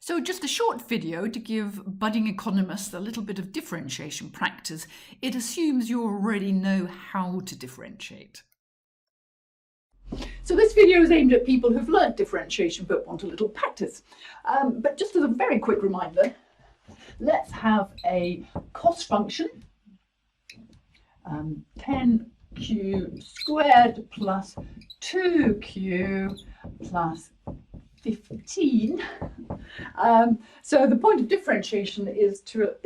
So just a short video to give budding economists a little bit of differentiation practice. It assumes you already know how to differentiate. So this video is aimed at people who've learned differentiation but want a little practice. But just as a very quick reminder, let's have a cost function, 10q squared plus 2q plus 15. So the point of differentiation is to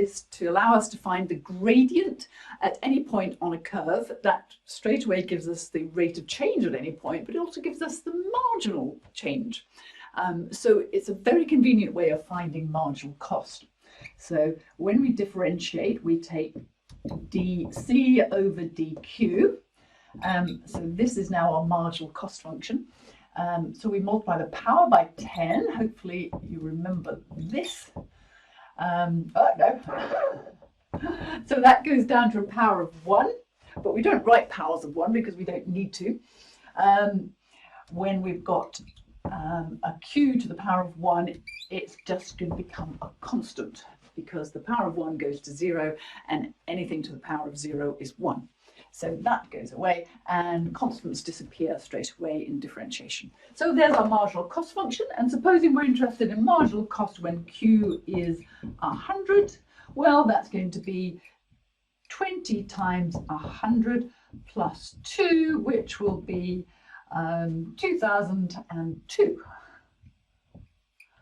allow us to find the gradient at any point on a curve. That straight away gives us the rate of change at any point, but it also gives us the marginal change. So it's a very convenient way of finding marginal cost. So when we differentiate, we take dc over dq. So this is now our marginal cost function. So we multiply the power by 10. Hopefully you remember this. So that goes down to a power of 1, but we don't write powers of 1 because we don't need to. When we've got a q to the power of 1, it's just going to become a constant because the power of 1 goes to 0 and anything to the power of 0 is 1. So that goes away and constants disappear straight away in differentiation. So there's our marginal cost function. And supposing we're interested in marginal cost when Q is 100, well, that's going to be 20 times 100 plus 2, which will be 2002.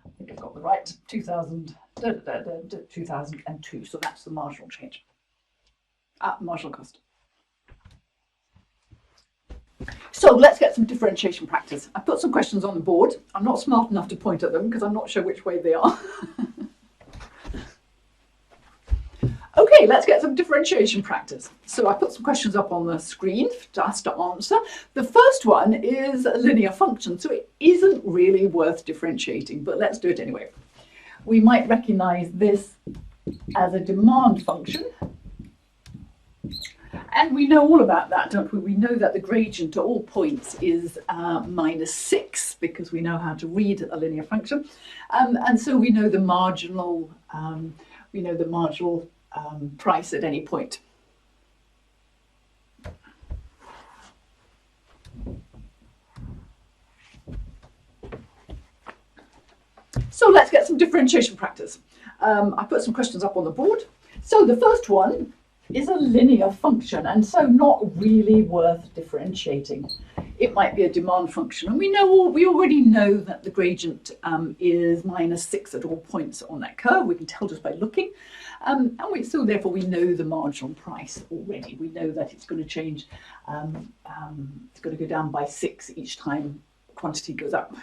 I think I've got the right 2002. So that's the marginal change. Marginal cost. So let's get some differentiation practice. I put some questions on the board. I'm not smart enough to point at them because I'm not sure which way they are. Okay, let's get some differentiation practice. So I put some questions up on the screen for us to answer. The first one is a linear function, so it isn't really worth differentiating, but let's do it anyway. We might recognize this as a demand function. And we know all about that, don't we? We know that the gradient at all points is -6 because we know how to read a linear function, and so we know the marginal, price at any point. So let's get some differentiation practice. I put some questions up on the board. So the first one is a linear function, and so not really worth differentiating. It might be a demand function, and we already know that the gradient is -6 at all points on that curve. We can tell just by looking, and so therefore we know the marginal price already. We know that it's going to change. It's going to go down by 6 each time quantity goes up.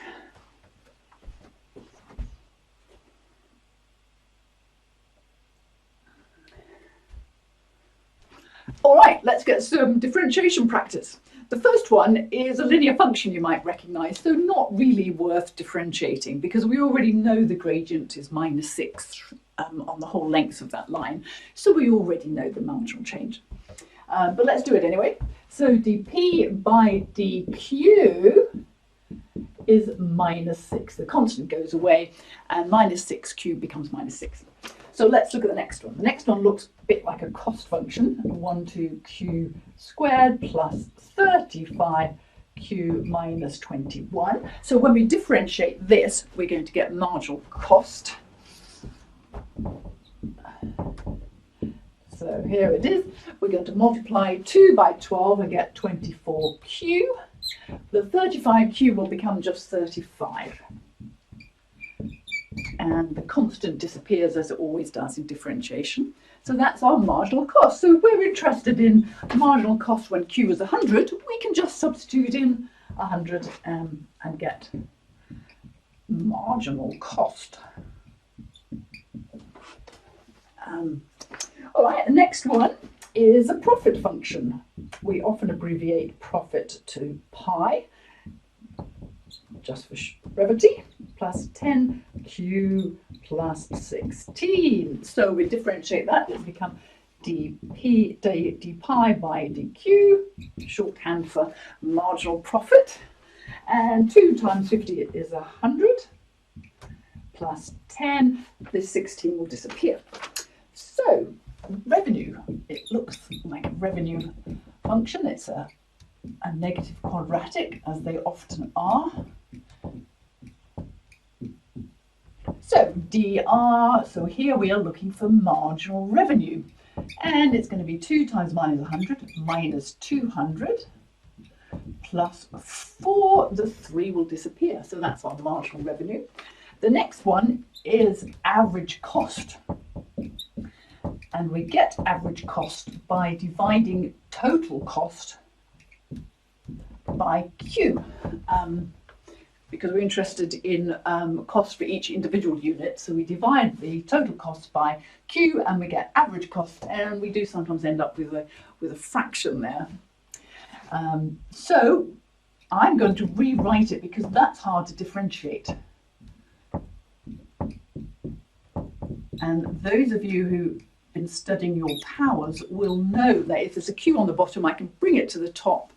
All right, let's get some differentiation practice. The first one is a linear function you might recognize, so not really worth differentiating because we already know the gradient is -6 on the whole length of that line, so we already know the marginal change. But let's do it anyway. So dp by dq is -6. The constant goes away and -6q becomes -6. So let's look at the next one. The next one looks a bit like a cost function, 12q squared plus 35q minus 21. So when we differentiate this, we're going to get marginal cost. So here it is. We're going to multiply 2 by 12 and get 24q. The 35q will become just 35. And the constant disappears as it always does in differentiation. So that's our marginal cost. So if we're interested in marginal cost when Q is 100, we can just substitute in 100 and get marginal cost. All right, the next one is a profit function. We often abbreviate profit to pi, just for brevity, plus 10q plus 16. So we differentiate that, it will become d pi by dq, shorthand for marginal profit. And 2 times 50 is 100, plus 10, this 16 will disappear. So revenue, it looks like a revenue function. It's a negative quadratic, as they often are. So dr, so here we are looking for marginal revenue, and it's going to be 2 times minus 100 minus 200 plus 4, the 3 will disappear, so that's our marginal revenue. The next one is average cost, and we get average cost by dividing total cost by Q, because we're interested in cost for each individual unit. So we divide the total cost by Q and we get average cost, and we do sometimes end up with a fraction there. So I'm going to rewrite it because that's hard to differentiate. And those of you who've been studying your powers will know that if there's a Q on the bottom, I can bring it to the top.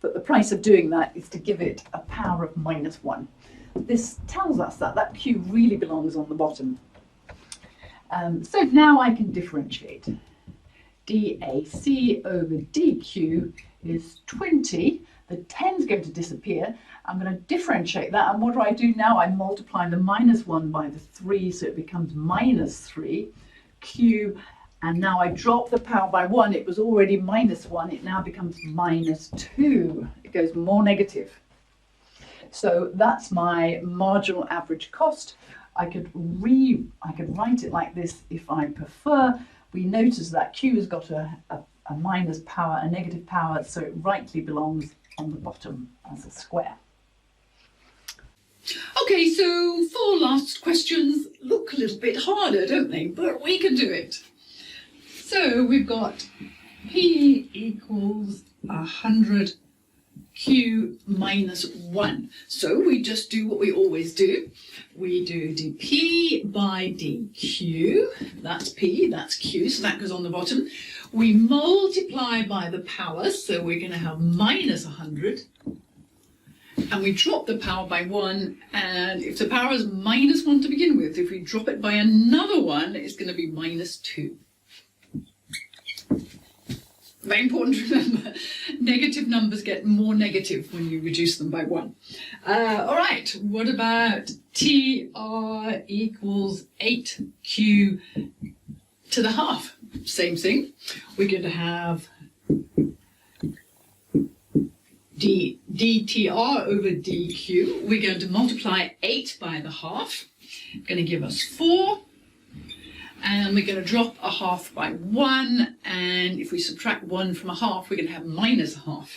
But the price of doing that is to give it a power of minus 1. This tells us that that Q really belongs on the bottom. So now I can differentiate. dAc over dQ is 20. The 10 is going to disappear. I'm going to differentiate that. And what do I do now? I multiply the minus 1 by the 3, so it becomes minus 3 Q. And now I drop the power by 1. It was already minus 1. It now becomes minus 2. It goes more negative. So that's my marginal average cost. I could write it like this if I prefer. We notice that Q has got a minus power, a negative power, so it rightly belongs on the bottom as a square. Okay, so 4 last questions look a little bit harder, don't they? But we can do it. So we've got P equals 100 Q minus 1. So we just do what we always do. We do dP by dQ. That's P, that's Q, so that goes on the bottom. We multiply by the power, so we're going to have minus 100. And we drop the power by 1, and if the power is minus 1 to begin with, if we drop it by another 1, it's going to be minus 2. Very important to remember, negative numbers get more negative when you reduce them by 1. All right, what about TR equals 8Q to the half? Same thing. We're going to have dTR over dQ. We're going to multiply 8 by the half. Going to give us 4. And we're going to drop a half by 1, and if we subtract 1 from a half, we're going to have minus a half.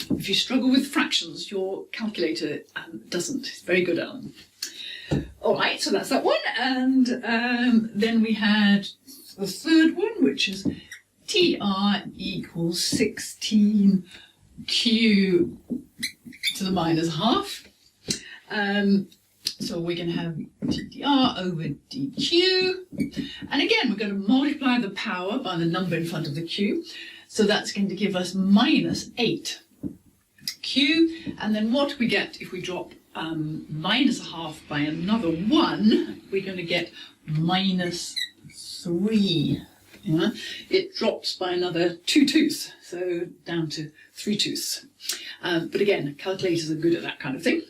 If you struggle with fractions, your calculator doesn't. It's very good, Alan. All right, so that's that one. And then we had the third one, which is TR equals 16Q to the minus half. So we're going to have dr over dq. And again, we're going to multiply the power by the number in front of the q. So that's going to give us minus 8q. And then what we get if we drop minus a half by another 1, we're going to get minus 3. Yeah? It drops by another 2 tooths, so down to 3 tooths. But again, calculators are good at that kind of thing.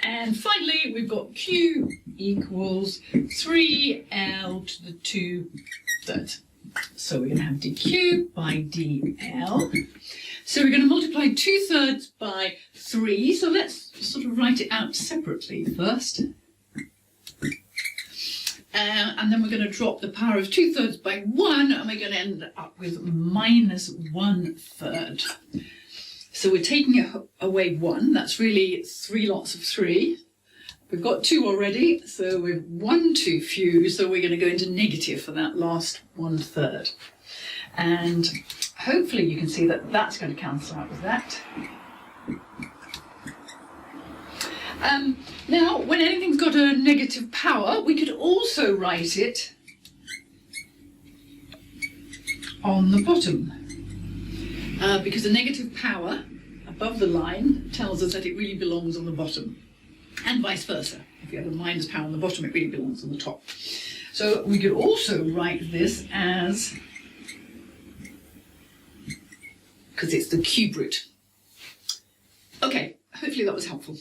And finally, we've got Q equals 3L to the 2/3. So we're going to have dQ by dL. So we're going to multiply 2/3 by 3. So let's sort of write it out separately first. And then we're going to drop the power of 2/3 by 1, and we're going to end up with minus 1/3. So we're taking away 1, that's really 3 lots of 3. We've got 2 already, so we've 1 too few, so we're going to go into negative for that last 1/3. And hopefully you can see that that's going to cancel out with that. Now, when anything's got a negative power, we could also write it on the bottom. Because a negative power above the line tells us that it really belongs on the bottom. and vice versa. If you have a minus power on the bottom, it really belongs on the top. So we could also write this as, because it's the cube root. Okay, hopefully that was helpful.